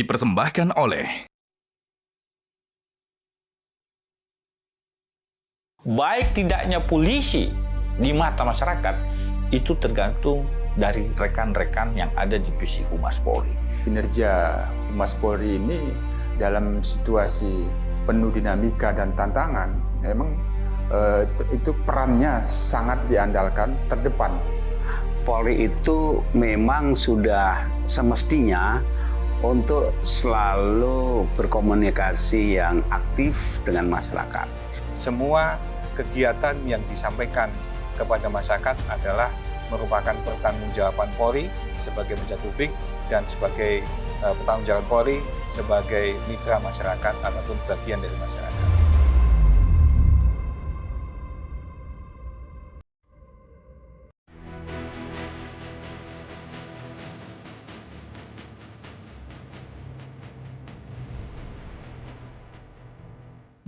dipersembahkan oleh baik tidaknya polisi di mata masyarakat itu tergantung dari rekan-rekan yang ada di divisi Humas Polri. Kinerja Humas Polri ini dalam situasi penuh dinamika dan tantangan, memang itu perannya sangat diandalkan terdepan. Polri itu memang sudah semestinya untuk selalu berkomunikasi yang aktif dengan masyarakat. Semua kegiatan yang disampaikan kepada masyarakat adalah merupakan pertanggungjawaban Polri sebagai pejabat publik dan sebagai pertanggungjawaban Polri sebagai mitra masyarakat ataupun bagian dari masyarakat.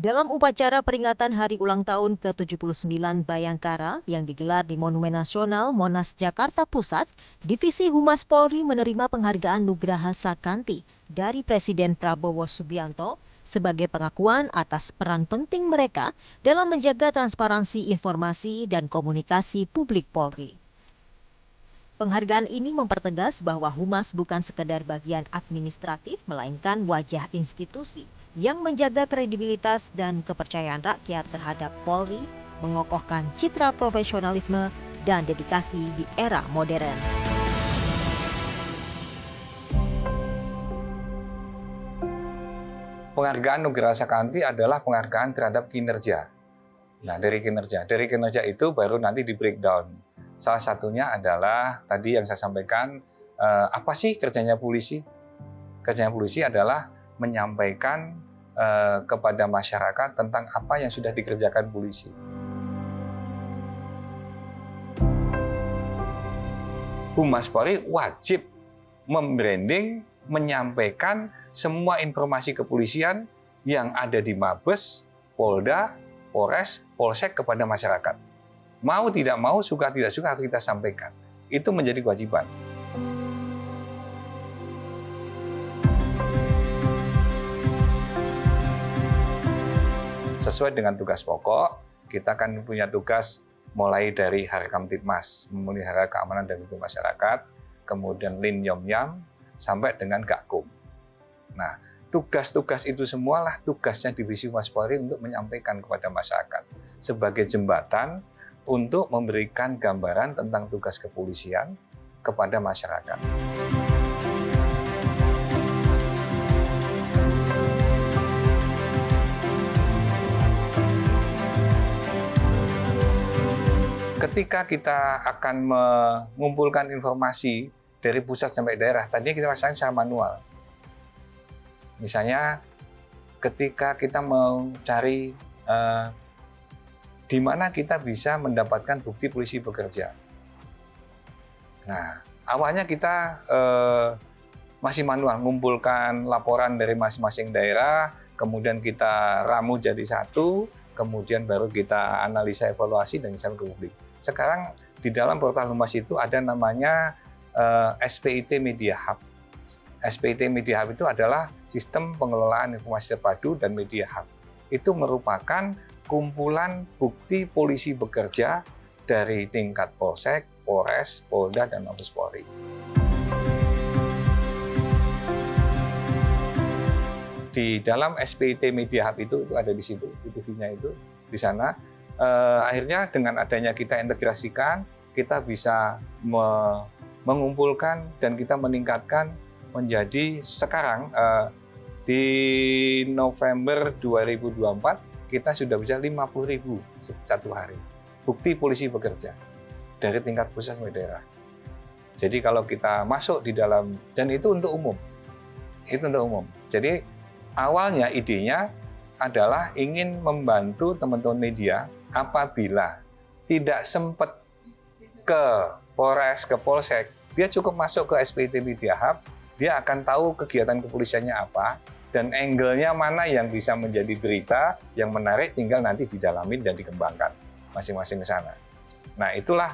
Dalam upacara peringatan Hari Ulang Tahun ke-79 Bayangkara yang digelar di Monumen Nasional Monas, Jakarta Pusat, Divisi Humas Polri menerima penghargaan Nugraha Sakanti dari Presiden Prabowo Subianto sebagai pengakuan atas peran penting mereka dalam menjaga transparansi informasi dan komunikasi publik Polri. Penghargaan ini mempertegas bahwa Humas bukan sekedar bagian administratif, melainkan wajah institusi yang menjaga kredibilitas dan kepercayaan rakyat terhadap Polri, mengokohkan citra profesionalisme dan dedikasi di era modern. Penghargaan Nugraha Sakanti adalah penghargaan terhadap kinerja. Nah, dari kinerja itu baru nanti di breakdown. Salah satunya adalah tadi yang saya sampaikan, apa sih kerjanya polisi? Kerjanya polisi adalah menyampaikan kepada masyarakat tentang apa yang sudah dikerjakan polisi. Humas Polri wajib membranding, menyampaikan semua informasi kepolisian yang ada di Mabes, Polda, Polres, Polsek kepada masyarakat. Mau tidak mau, suka tidak suka harus kita sampaikan. Itu menjadi kewajiban. Sesuai dengan tugas pokok, kita akan punya tugas mulai dari Harkamtibmas, memelihara keamanan dan ketertiban masyarakat, kemudian Linyomyam, sampai dengan Gakum. Nah, tugas-tugas itu semualah tugasnya Divisi Humas Polri untuk menyampaikan kepada masyarakat sebagai jembatan untuk memberikan gambaran tentang tugas kepolisian kepada masyarakat. Ketika kita akan mengumpulkan informasi dari pusat sampai daerah, tadinya kita laksanakan secara manual. Misalnya, ketika kita mau cari di mana kita bisa mendapatkan bukti polisi bekerja. Nah, awalnya kita masih manual, mengumpulkan laporan dari masing-masing daerah, kemudian kita ramu jadi satu, kemudian baru kita analisa evaluasi dan disampaikan ke publik. Sekarang di dalam portal Humas itu ada namanya SPIT Media Hub. SPIT Media Hub itu adalah sistem pengelolaan informasi terpadu dan media hub. Itu merupakan kumpulan bukti polisi bekerja dari tingkat Polsek, Polres, Polda, dan Mabes Polri. Di dalam SPIT Media Hub itu ada di situ, TV-nya itu di sana. Akhirnya dengan adanya kita integrasikan, kita bisa mengumpulkan dan kita meningkatkan menjadi sekarang di November 2024 kita sudah bisa 50.000 satu hari bukti polisi bekerja dari tingkat pusat sampai daerah. Jadi kalau kita masuk di dalam, dan itu untuk umum, Jadi awalnya idenya adalah ingin membantu teman-teman media apabila tidak sempat ke Polres, ke Polsek, dia cukup masuk ke SPIT Media Hub, dia akan tahu kegiatan kepolisiannya apa, dan angle-nya mana yang bisa menjadi berita yang menarik, tinggal nanti didalamin dan dikembangkan masing-masing ke sana. Nah, itulah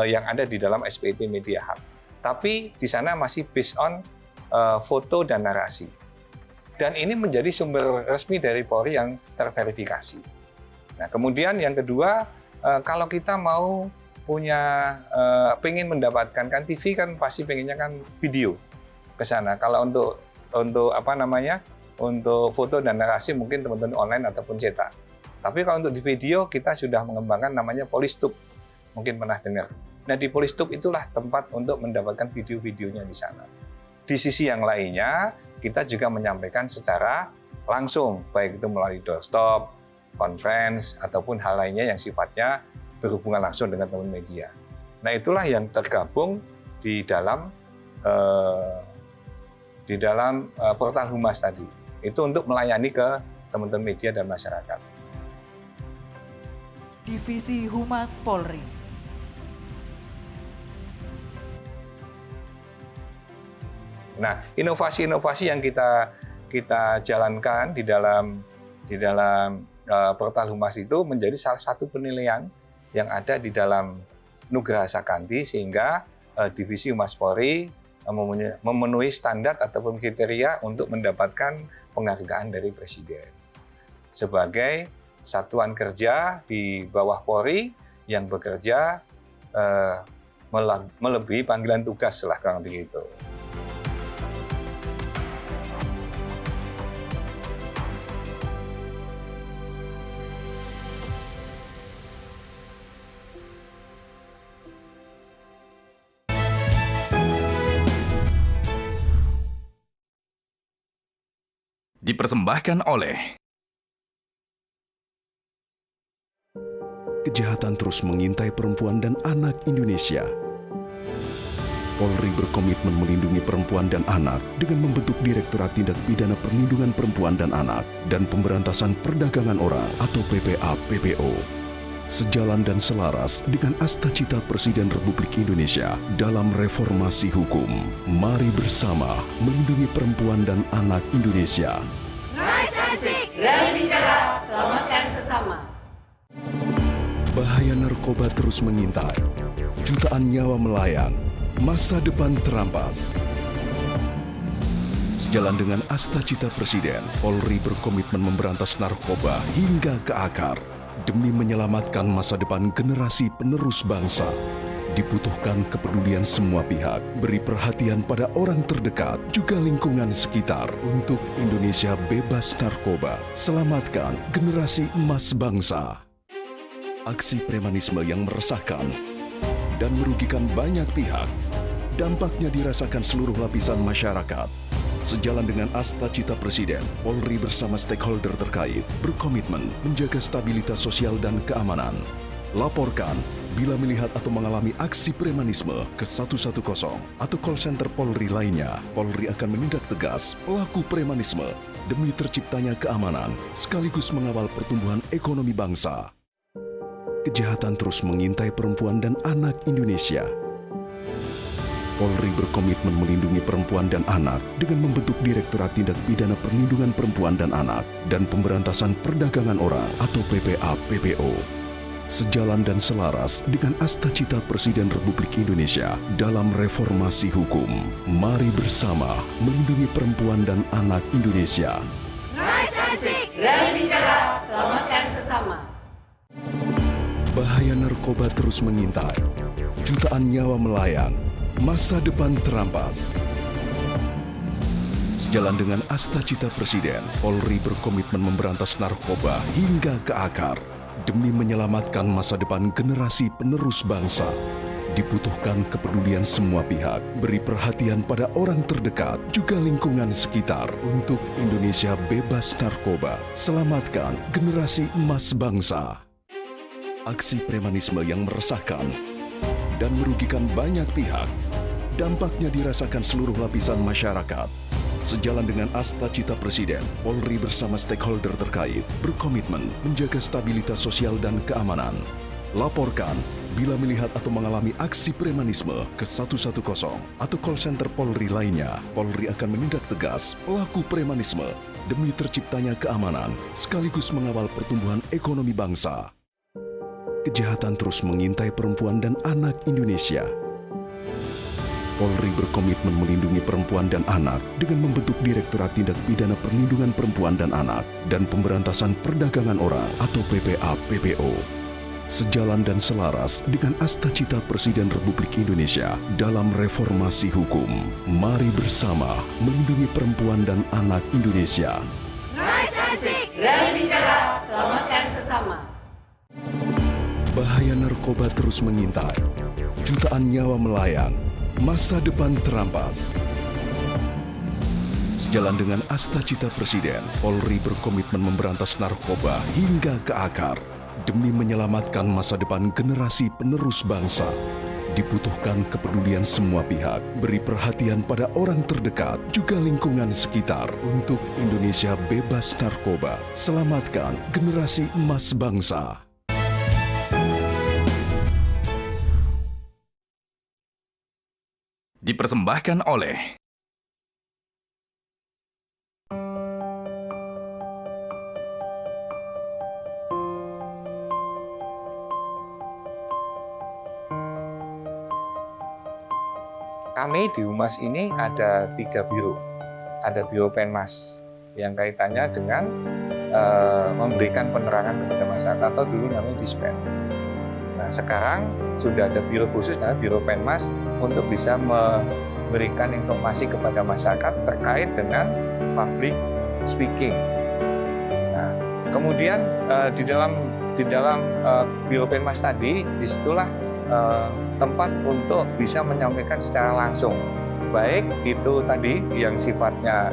yang ada di dalam SPIT Media Hub. Tapi di sana masih based on foto dan narasi. Dan ini menjadi sumber resmi dari Polri yang terverifikasi. Nah, kemudian yang kedua, kalau kita mau pengen mendapatkan, kan TV kan pasti pengennya kan video ke sana. Kalau untuk untuk foto dan narasi mungkin teman-teman online ataupun cetak. Tapi kalau untuk di video kita sudah mengembangkan namanya Polistub, mungkin pernah dengar. Nah, di Polistub itulah tempat untuk mendapatkan video-videonya di sana. Di sisi yang lainnya, kita juga menyampaikan secara langsung, baik itu melalui doorstop, conference, ataupun hal lainnya yang sifatnya berhubungan langsung dengan teman media. Nah, itulah yang tergabung di dalam portal Humas tadi. Itu untuk melayani ke teman-teman media dan masyarakat. Divisi Humas Polri. Nah, inovasi-inovasi yang kita jalankan di dalam portal Humas itu menjadi salah satu penilaian yang ada di dalam Nugraha Sakanti, sehingga Divisi Humas Polri memenuhi standar ataupun kriteria untuk mendapatkan penghargaan dari Presiden sebagai satuan kerja di bawah Polri yang bekerja melebihi panggilan tugas lah, kurang begitu. Dipersembahkan oleh kejahatan terus mengintai perempuan dan anak Indonesia. Polri berkomitmen melindungi perempuan dan anak dengan membentuk Direktorat Tindak Pidana Perlindungan Perempuan dan Anak dan Pemberantasan Perdagangan Orang atau PPA-PPO. Sejalan dan selaras dengan asta-cita Presiden Republik Indonesia dalam reformasi hukum. Mari bersama melindungi perempuan dan anak Indonesia. Rise and speak, berani bicara, selamatkan sesama. Bahaya narkoba terus mengintai. Jutaan nyawa melayang, masa depan terampas. Sejalan dengan asta-cita Presiden, Polri berkomitmen memberantas narkoba hingga ke akar. Demi menyelamatkan masa depan generasi penerus bangsa, dibutuhkan kepedulian semua pihak, beri perhatian pada orang terdekat, juga lingkungan sekitar untuk Indonesia bebas narkoba. Selamatkan generasi emas bangsa. Aksi premanisme yang meresahkan dan merugikan banyak pihak, dampaknya dirasakan seluruh lapisan masyarakat. Sejalan dengan asta-cita Presiden, Polri bersama stakeholder terkait berkomitmen menjaga stabilitas sosial dan keamanan. Laporkan bila melihat atau mengalami aksi premanisme ke 110 atau call center Polri lainnya. Polri akan menindak tegas pelaku premanisme demi terciptanya keamanan sekaligus mengawal pertumbuhan ekonomi bangsa. Kejahatan terus mengintai perempuan dan anak Indonesia. Polri berkomitmen melindungi perempuan dan anak dengan membentuk Direktorat Tindak Pidana Perlindungan Perempuan dan Anak dan Pemberantasan Perdagangan Orang atau PPA-PPO. Sejalan dan selaras dengan asta-cita Presiden Republik Indonesia dalam reformasi hukum. Mari bersama melindungi perempuan dan anak Indonesia. Rise and speak, berani bicara, selamatkan sesama. Bahaya narkoba terus mengintai. Jutaan nyawa melayang. Masa depan terampas. Sejalan dengan asta-cita Presiden, Polri berkomitmen memberantas narkoba hingga ke akar. Demi menyelamatkan masa depan generasi penerus bangsa, dibutuhkan kepedulian semua pihak, beri perhatian pada orang terdekat, juga lingkungan sekitar untuk Indonesia bebas narkoba. Selamatkan generasi emas bangsa. Aksi premanisme yang meresahkan dan merugikan banyak pihak, dampaknya dirasakan seluruh lapisan masyarakat. Sejalan dengan asta-cita Presiden, Polri bersama stakeholder terkait berkomitmen menjaga stabilitas sosial dan keamanan. Laporkan bila melihat atau mengalami aksi premanisme ke 110 atau call center Polri lainnya. Polri akan menindak tegas pelaku premanisme demi terciptanya keamanan sekaligus mengawal pertumbuhan ekonomi bangsa. Kejahatan terus mengintai perempuan dan anak Indonesia. Polri berkomitmen melindungi perempuan dan anak dengan membentuk Direktorat Tindak Pidana Perlindungan Perempuan dan Anak dan Pemberantasan Perdagangan Orang atau PPA-PPO. Sejalan dan selaras dengan asta-cita Presiden Republik Indonesia dalam reformasi hukum. Mari bersama melindungi perempuan dan anak Indonesia. Rise Asik, berani bicara, selamatkan sesama. Bahaya narkoba terus mengintai. Jutaan nyawa melayang. Masa depan terampas. Sejalan dengan asta-cita Presiden, Polri berkomitmen memberantas narkoba hingga ke akar. Demi menyelamatkan masa depan generasi penerus bangsa, dibutuhkan kepedulian semua pihak, beri perhatian pada orang terdekat, juga lingkungan sekitar untuk Indonesia bebas narkoba. Selamatkan generasi emas bangsa. Dipersembahkan oleh kami di Humas ini ada 3 biro. Ada Biro Penmas yang kaitannya dengan memberikan penerangan kepada masyarakat atau dulu namanya Dispen. Nah, sekarang sudah ada biro khusus namanya Biro Penmas untuk bisa memberikan informasi kepada masyarakat terkait dengan public speaking. Nah, kemudian di dalam Biro Penmas tadi, disitulah tempat untuk bisa menyampaikan secara langsung, baik itu tadi yang sifatnya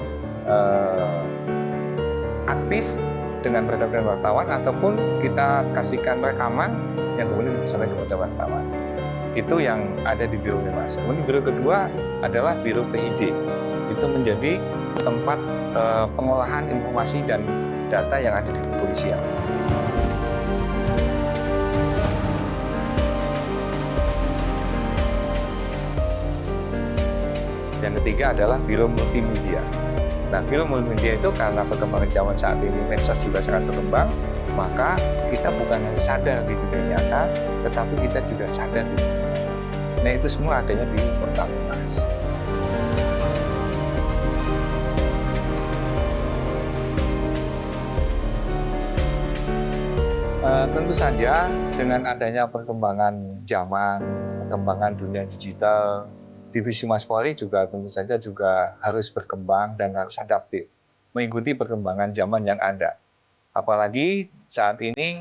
aktif dengan berhadapan wartawan ataupun kita kasihkan rekaman yang kemudian disampaikan kepada wartawan. Itu yang ada di Biro Penmas. Kemudian biro kedua adalah Biro PID. Itu menjadi tempat pengolahan informasi dan data yang ada di kepolisian. Yang ketiga adalah Biro Multimedia. Nah, Biro Multimedia itu karena perkembangan zaman saat ini, medsos juga sangat berkembang, maka kita bukan hanya sadar di dunia nyata, tetapi kita juga sadar di dunia maya. Nah, itu semua adanya di Portal Humas. Tentu saja dengan adanya perkembangan zaman, perkembangan dunia digital, Divisi Humas Polri juga tentu saja juga harus berkembang dan harus adaptif, mengikuti perkembangan zaman yang ada. Apalagi saat ini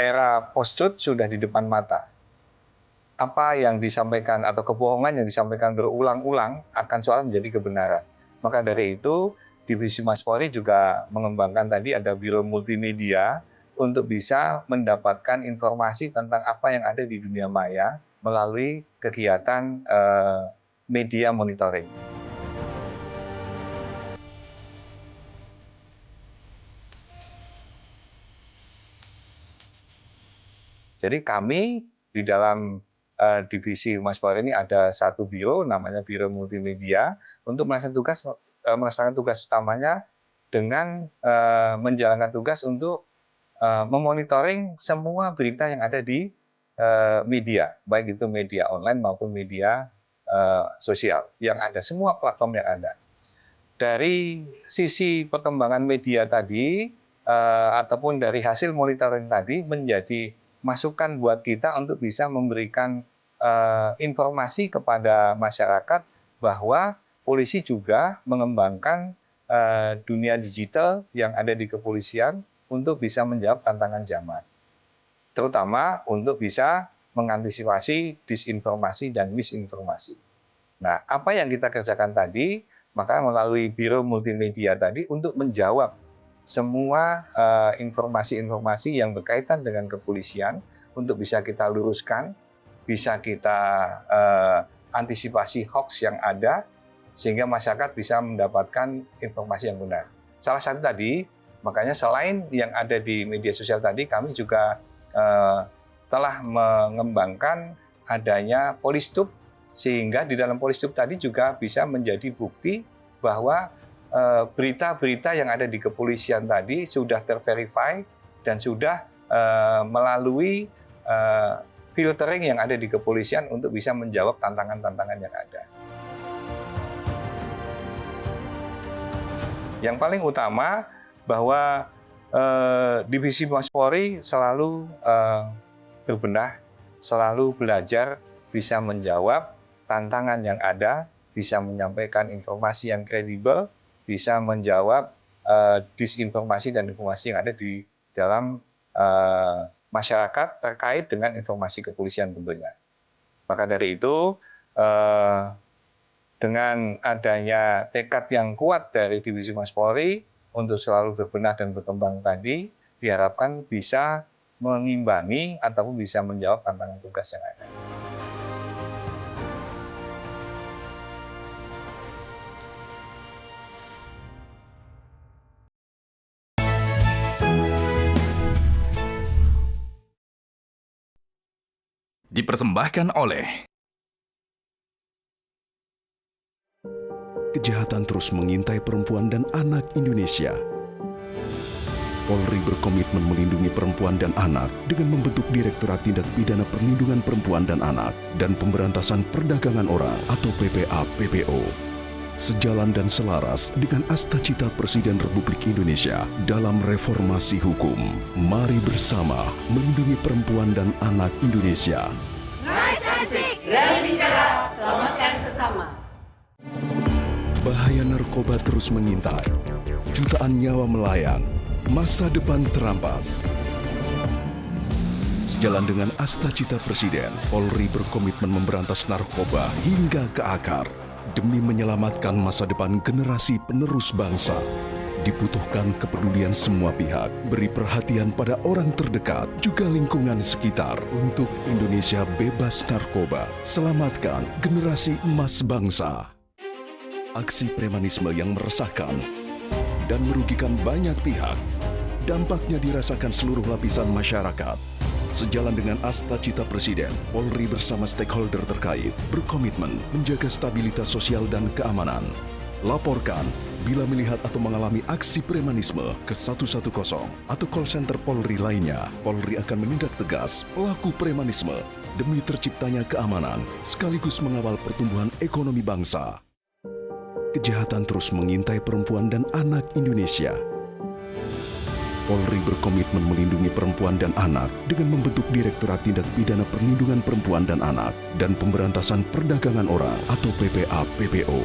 era post-truth sudah di depan mata. Apa yang disampaikan atau kebohongan yang disampaikan berulang-ulang akan soal menjadi kebenaran. Maka dari itu, Divisi Humas Polri juga mengembangkan tadi ada Biro Multimedia untuk bisa mendapatkan informasi tentang apa yang ada di dunia maya melalui kegiatan media monitoring. Jadi kami di dalam Divisi Humas Polri ini ada satu biro namanya Biro Multimedia untuk melaksanakan tugas utamanya dengan menjalankan tugas untuk memonitoring semua berita yang ada di media, baik itu media online maupun media sosial yang ada, semua platform yang ada. Dari sisi perkembangan media tadi ataupun dari hasil monitoring tadi menjadi masukan buat kita untuk bisa memberikan informasi kepada masyarakat bahwa polisi juga mengembangkan dunia digital yang ada di kepolisian untuk bisa menjawab tantangan zaman, terutama untuk bisa mengantisipasi disinformasi dan misinformasi. Nah, apa yang kita kerjakan tadi, maka melalui Biro Multimedia tadi untuk menjawab semua informasi-informasi yang berkaitan dengan kepolisian untuk bisa kita luruskan, bisa kita antisipasi hoax yang ada, sehingga masyarakat bisa mendapatkan informasi yang benar. Salah satu tadi, makanya selain yang ada di media sosial tadi, kami juga telah mengembangkan adanya Polistub, sehingga di dalam Polistub tadi juga bisa menjadi bukti bahwa berita-berita yang ada di kepolisian tadi sudah terverify dan sudah melalui filtering yang ada di kepolisian untuk bisa menjawab tantangan-tantangan yang ada. Yang paling utama bahwa Divisi Humas Polri selalu berbenah, selalu belajar, bisa menjawab tantangan yang ada, bisa menyampaikan informasi yang kredibel, bisa menjawab disinformasi dan informasi yang ada di dalam masyarakat terkait dengan informasi kepolisian tentunya. Maka dari itu, dengan adanya tekad yang kuat dari Divisi Humas Polri untuk selalu berbenah dan berkembang tadi, diharapkan bisa mengimbangi ataupun bisa menjawab tantangan tugas yang ada. Dipersembahkan oleh kejahatan terus mengintai perempuan dan anak Indonesia. Polri berkomitmen melindungi perempuan dan anak dengan membentuk Direktorat Tindak Pidana Perlindungan Perempuan dan Anak dan Pemberantasan Perdagangan Orang atau PPA-PPO. Sejalan dan selaras dengan asta-cita Presiden Republik Indonesia dalam reformasi hukum. Mari bersama melindungi perempuan dan anak Indonesia. Rise Asik, berani bicara, selamatkan sesama. Bahaya narkoba terus mengintai. Jutaan nyawa melayang. Masa depan terampas. Sejalan dengan asta-cita Presiden, Polri berkomitmen memberantas narkoba hingga ke akar. Demi menyelamatkan masa depan generasi penerus bangsa, dibutuhkan kepedulian semua pihak, beri perhatian pada orang terdekat, juga lingkungan sekitar untuk Indonesia bebas narkoba. Selamatkan generasi emas bangsa. Aksi premanisme yang meresahkan dan merugikan banyak pihak, dampaknya dirasakan seluruh lapisan masyarakat. Sejalan dengan asta-cita Presiden, Polri bersama stakeholder terkait berkomitmen menjaga stabilitas sosial dan keamanan. Laporkan bila melihat atau mengalami aksi premanisme ke 110 atau call center Polri lainnya. Polri akan menindak tegas pelaku premanisme demi terciptanya keamanan sekaligus mengawal pertumbuhan ekonomi bangsa. Kejahatan terus mengintai perempuan dan anak Indonesia. Polri berkomitmen melindungi perempuan dan anak dengan membentuk Direktorat Tindak Pidana Perlindungan Perempuan dan Anak dan Pemberantasan Perdagangan Orang atau PPA-PPO.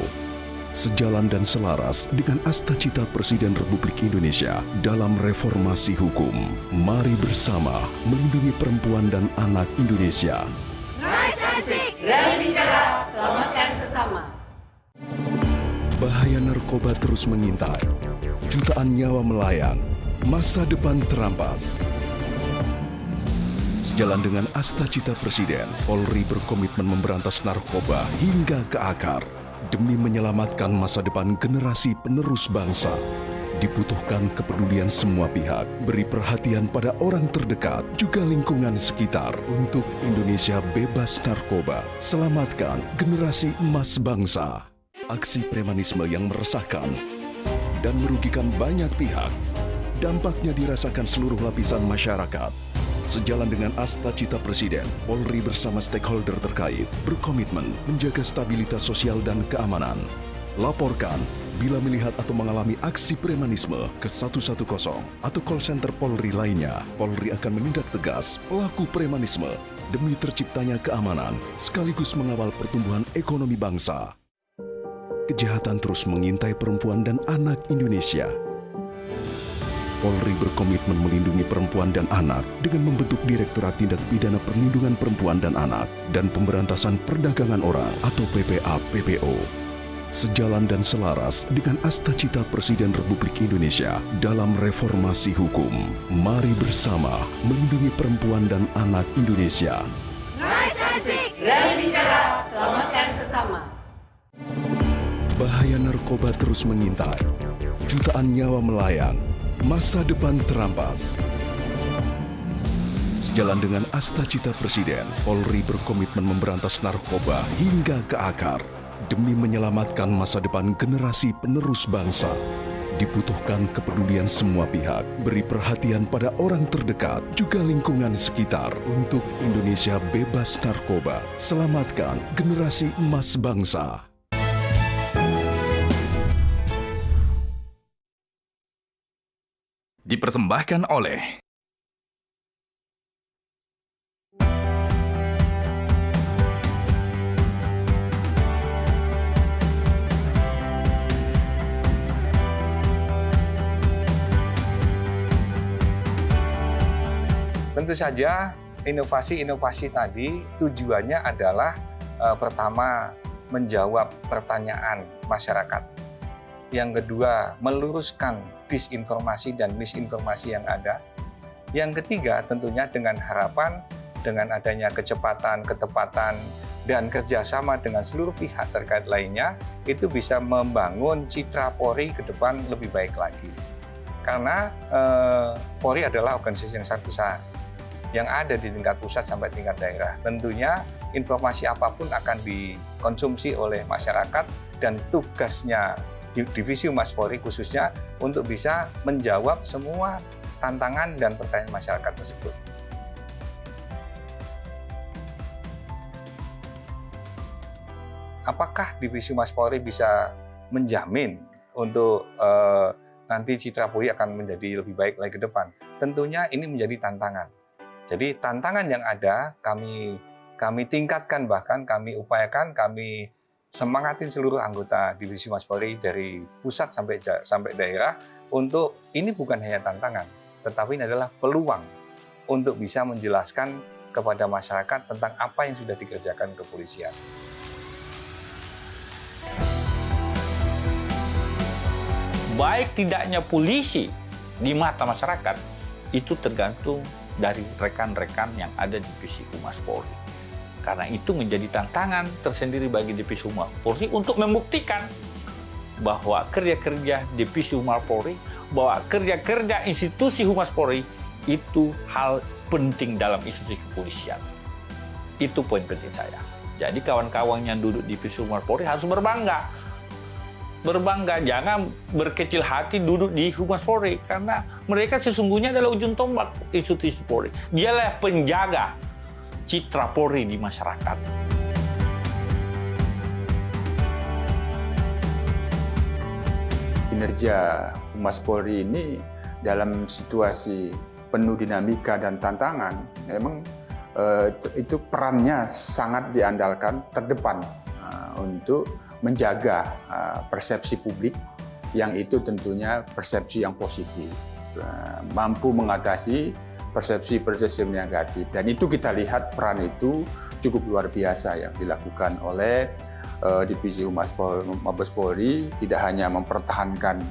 Sejalan dan selaras dengan asta-cita Presiden Republik Indonesia dalam reformasi hukum. Mari bersama melindungi perempuan dan anak Indonesia. Rise Asik, berani bicara, selamatkan sesama. Bahaya narkoba terus mengintai. Jutaan nyawa melayang. Masa depan terampas. Sejalan dengan asta-cita Presiden, Polri berkomitmen memberantas narkoba hingga ke akar. Demi menyelamatkan masa depan generasi penerus bangsa, dibutuhkan kepedulian semua pihak, beri perhatian pada orang terdekat, juga lingkungan sekitar untuk Indonesia bebas narkoba. Selamatkan generasi emas bangsa. Aksi premanisme yang meresahkan dan merugikan banyak pihak, dampaknya dirasakan seluruh lapisan masyarakat. Sejalan dengan asta-cita Presiden, Polri bersama stakeholder terkait berkomitmen menjaga stabilitas sosial dan keamanan. Laporkan bila melihat atau mengalami aksi premanisme ke 110 atau call center Polri lainnya. Polri akan menindak tegas pelaku premanisme demi terciptanya keamanan sekaligus mengawal pertumbuhan ekonomi bangsa. Kejahatan terus mengintai perempuan dan anak Indonesia. Polri berkomitmen melindungi perempuan dan anak dengan membentuk Direktorat Tindak Pidana Perlindungan Perempuan dan Anak dan Pemberantasan Perdagangan Orang atau PPA-PPO. Sejalan dan selaras dengan asta-cita Presiden Republik Indonesia dalam reformasi hukum. Mari bersama melindungi perempuan dan anak Indonesia. Rise Asik, berani bicara, selamatkan sesama. Bahaya narkoba terus mengintai. Jutaan nyawa melayang. Masa depan terampas. Sejalan dengan asta-cita Presiden, Polri berkomitmen memberantas narkoba hingga ke akar. Demi menyelamatkan masa depan generasi penerus bangsa, Dibutuhkan kepedulian semua pihak, beri perhatian pada orang terdekat, juga lingkungan sekitar untuk Indonesia bebas narkoba. Selamatkan generasi emas bangsa. Dipersembahkan oleh Tentu saja inovasi-inovasi tadi tujuannya adalah pertama menjawab pertanyaan masyarakat. Yang kedua meluruskan disinformasi dan misinformasi yang ada. Yang ketiga tentunya dengan harapan dengan adanya kecepatan, ketepatan, dan kerjasama dengan seluruh pihak terkait lainnya itu bisa membangun citra Polri ke depan lebih baik lagi. Karena Polri adalah organisasi yang sangat besar yang ada di tingkat pusat sampai tingkat daerah. Tentunya informasi apapun akan dikonsumsi oleh masyarakat dan tugasnya Divisi Humas Polri khususnya untuk bisa menjawab semua tantangan dan pertanyaan masyarakat tersebut. Apakah Divisi Humas Polri bisa menjamin untuk nanti citra Polri akan menjadi lebih baik lagi ke depan? Tentunya ini menjadi tantangan. Jadi tantangan yang ada kami tingkatkan, bahkan kami upayakan, kami semangatin seluruh anggota Divisi Humas Polri dari pusat sampai daerah untuk ini bukan hanya tantangan, tetapi ini adalah peluang untuk bisa menjelaskan kepada masyarakat tentang apa yang sudah dikerjakan kepolisian. Baik tidaknya polisi di mata masyarakat itu tergantung dari rekan-rekan yang ada di Divisi Humas Polri. Karena itu menjadi tantangan tersendiri bagi Divisi Humas Polri untuk membuktikan bahwa kerja-kerja Divisi Humas Polri, bahwa kerja-kerja institusi Humas Polri itu hal penting dalam institusi kepolisian. Itu poin penting saya. Jadi kawan-kawan yang duduk di Divisi Humas Polri harus berbangga. Jangan berkecil hati duduk di Humas Polri, karena mereka sesungguhnya adalah ujung tombak institusi Polri. Dialah penjaga citra Polri di masyarakat. Kinerja Humas Polri ini dalam situasi penuh dinamika dan tantangan, memang itu perannya sangat diandalkan terdepan untuk menjaga persepsi publik yang itu tentunya persepsi yang positif, mampu mengatasi persepsi-persepsi negatif. Dan itu kita lihat peran itu cukup luar biasa yang dilakukan oleh Divisi Humas Mabes Polri, tidak hanya mempertahankan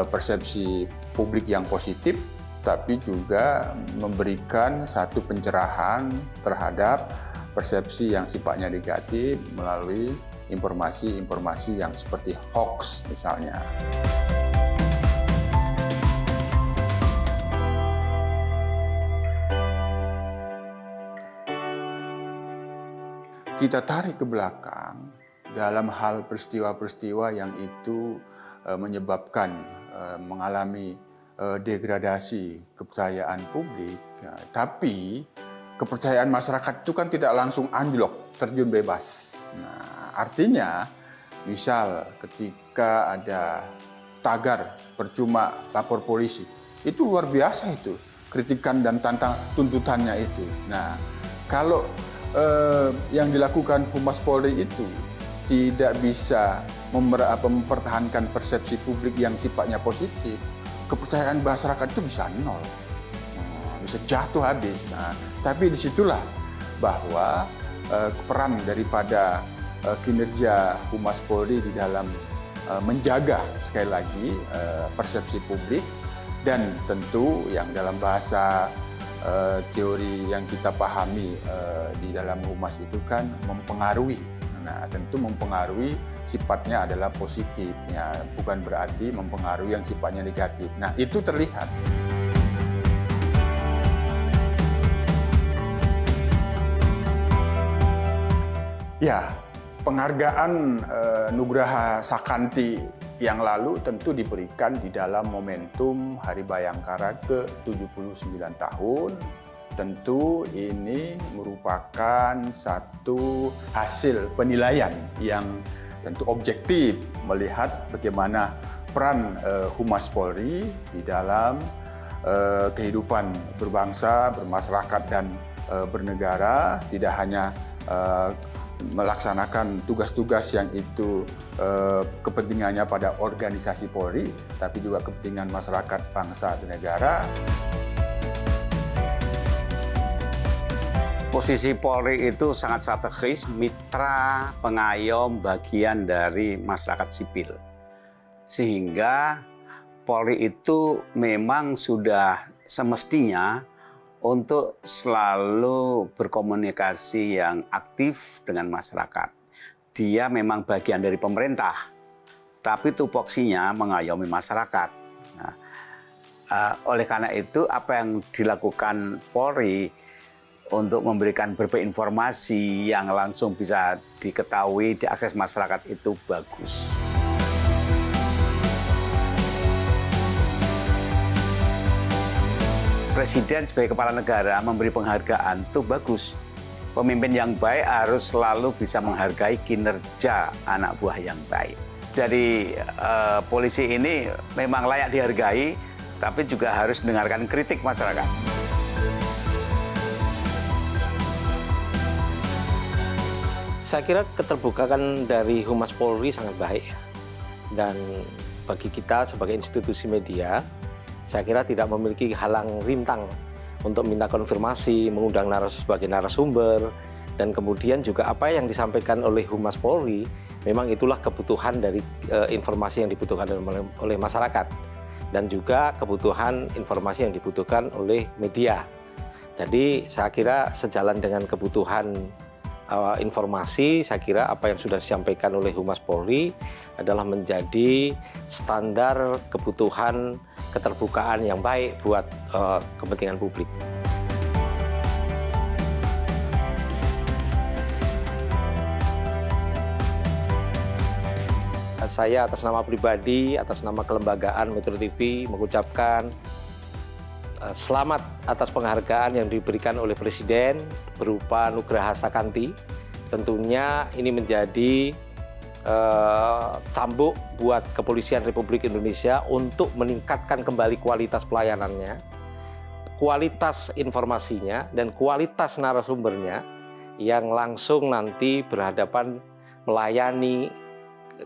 persepsi publik yang positif, tapi juga memberikan satu pencerahan terhadap persepsi yang sifatnya negatif melalui informasi-informasi yang seperti hoax misalnya. Kita tarik ke belakang dalam hal peristiwa-peristiwa yang itu menyebabkan mengalami degradasi kepercayaan publik, tapi kepercayaan masyarakat itu kan tidak langsung anjlok, terjun bebas. Nah, artinya, misal ketika ada tagar percuma lapor polisi, itu luar biasa itu, kritikan dan tuntutannya itu. Nah, kalau yang dilakukan Humas Polri itu tidak bisa mempertahankan persepsi publik yang sifatnya positif, kepercayaan masyarakat itu bisa nol, bisa jatuh habis. Nah, tapi disitulah bahwa peran daripada kinerja Humas Polri di dalam menjaga sekali lagi persepsi publik, dan tentu yang dalam bahasa teori yang kita pahami di dalam Humas itu kan mempengaruhi. Nah, tentu mempengaruhi sifatnya adalah positif, ya, bukan berarti mempengaruhi yang sifatnya negatif. Nah, itu terlihat. Ya, penghargaan Nugraha Sakanti yang lalu tentu diberikan di dalam momentum Hari Bayangkara ke-79 tahun. Tentu ini merupakan satu hasil penilaian yang tentu objektif melihat bagaimana peran Humas Polri di dalam kehidupan berbangsa, bermasyarakat, dan bernegara, tidak hanya melaksanakan tugas-tugas yang itu kepentingannya pada organisasi Polri, tapi juga kepentingan masyarakat, bangsa, dan negara. Posisi Polri itu sangat strategis, mitra pengayom bagian dari masyarakat sipil. Sehingga Polri itu memang sudah semestinya untuk selalu berkomunikasi yang aktif dengan masyarakat. Dia memang bagian dari pemerintah, tapi tupoksinya mengayomi masyarakat. Nah, oleh karena itu, apa yang dilakukan Polri untuk memberikan berbagai informasi yang langsung bisa diketahui, diakses masyarakat itu bagus. Presiden sebagai kepala negara memberi penghargaan itu bagus. Pemimpin yang baik harus selalu bisa menghargai kinerja anak buah yang baik. Jadi polisi ini memang layak dihargai, tapi juga harus mendengarkan kritik masyarakat. Saya kira keterbukaan dari Humas Polri sangat baik. Dan bagi kita sebagai institusi media, saya kira tidak memiliki halang rintang untuk minta konfirmasi, mengundang sebagai narasumber, dan kemudian juga apa yang disampaikan oleh Humas Polri, memang itulah kebutuhan dari informasi yang dibutuhkan oleh masyarakat, dan juga kebutuhan informasi yang dibutuhkan oleh media. Jadi saya kira sejalan dengan kebutuhan informasi, saya kira apa yang sudah disampaikan oleh Humas Polri adalah menjadi standar kebutuhan keterbukaan yang baik buat kepentingan publik. Saya atas nama pribadi, atas nama kelembagaan Metro TV mengucapkan selamat atas penghargaan yang diberikan oleh Presiden berupa Nugraha Sakanti. Tentunya ini menjadi cambuk buat Kepolisian Republik Indonesia untuk meningkatkan kembali kualitas pelayanannya, kualitas informasinya, dan kualitas narasumbernya yang langsung nanti berhadapan melayani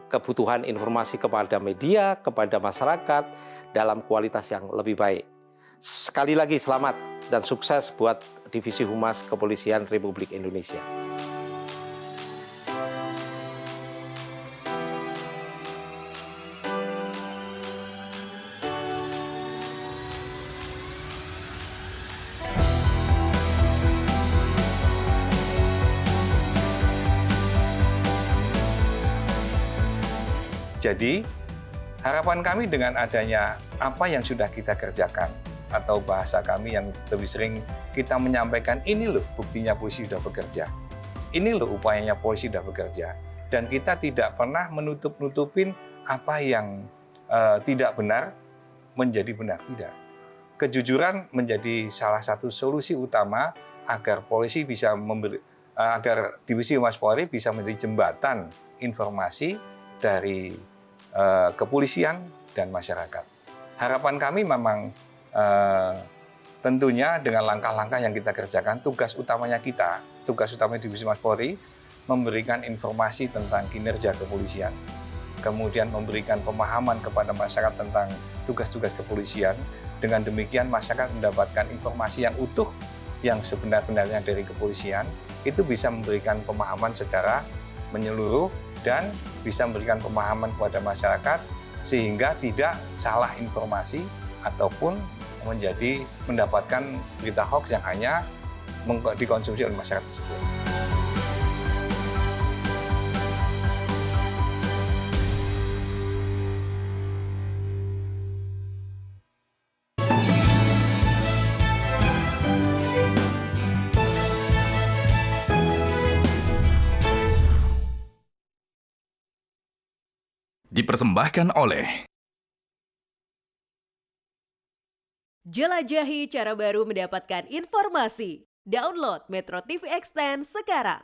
kebutuhan informasi kepada media, kepada masyarakat dalam kualitas yang lebih baik. Sekali lagi selamat dan sukses buat Divisi Humas Kepolisian Republik Indonesia. Jadi, harapan kami dengan adanya apa yang sudah kita kerjakan, atau bahasa kami yang lebih sering kita menyampaikan, ini loh buktinya polisi sudah bekerja. Ini loh upayanya polisi sudah bekerja. Dan kita tidak pernah menutup-nutupin apa yang tidak benar menjadi benar, tidak. Kejujuran menjadi salah satu solusi utama agar polisi bisa agar Divisi Humas Polri bisa menjadi jembatan informasi dari kepolisian dan masyarakat. Harapan kami memang tentunya dengan langkah-langkah yang kita kerjakan, tugas utamanya Divisi Humas Polri memberikan informasi tentang kinerja kepolisian, kemudian memberikan pemahaman kepada masyarakat tentang tugas-tugas kepolisian. Dengan demikian masyarakat mendapatkan informasi yang utuh, yang sebenar-benarnya dari kepolisian, itu bisa memberikan pemahaman secara menyeluruh dan bisa memberikan pemahaman kepada masyarakat sehingga tidak salah informasi ataupun mendapatkan berita hoax yang hanya dikonsumsi oleh masyarakat tersebut. dipersembahkan oleh Jelajahi cara baru mendapatkan informasi. Download Metro TV Extend sekarang.